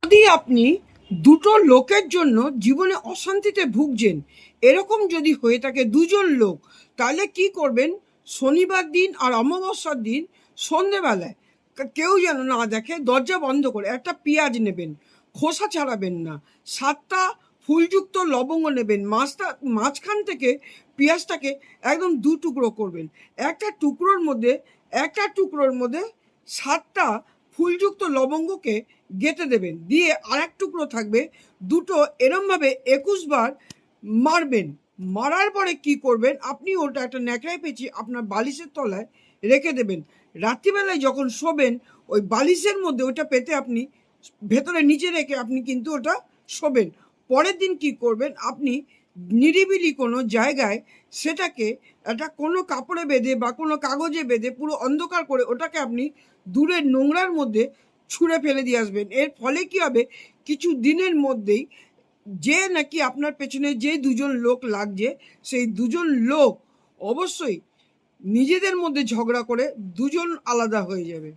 যদি আপনি দুটো লোকের জন্য জীবনে অশান্তিতে ভুগছেন, এরকম যদি হয়ে থাকে দুজন লোক, তাহলে কি করবেন? শনিবার দিন আর অমাবস্যার দিন সন্ধেবেলায় কেউ যেন না দেখে, দরজা বন্ধ করে একটা পেঁয়াজ নেবেন, খোসা ছাড়াবেন না, 7টা ফুলযুক্ত লবঙ্গ নেবেন, মাঝখান থেকে পেঁয়াজটাকে একদম দু টুকরো করবেন, একটা টুকরোর মধ্যে 7টা ফুলযুক্ত লবঙ্গকে গেঁথে দেবেন, দিয়ে আর এক টুকরো থাকবে, দুটো এরমভাবে 21 বার মারবেন। মারার পরে কি করবেন? আপনি ওটা একটা ন্যাকড়ায় পেঁচিয়ে আপনার বালিশের তলায় রেখে দেবেন। রাত্রিবেলায় যখন শোবেন, ওই বালিশের মধ্যে ওটা পেতে আপনি ভেতরে নিচে রেখে আপনি কিন্তু ওটা শোবেন। পরের দিন কি করবেন? আপনি নিরিবিলি কোনো জায়গায় সেটাকে একটা কোনো কাপড়ে বেঁধে বা কোনো কাগজে বেঁধে পুরো অন্ধকার করে ওটাকে আপনি দূরের নোংরার মধ্যে ছুঁড়ে ফেলে দিয়ে আসবেন। এর ফলে কি হবে? কিছু দিনের মধ্যেই যে নাকি আপনার পেছনে যে দুজন লোক লাগছে, সেই দুজন লোক অবশ্যই নিজেদের মধ্যে ঝগড়া করে দুজন আলাদা হয়ে যাবে।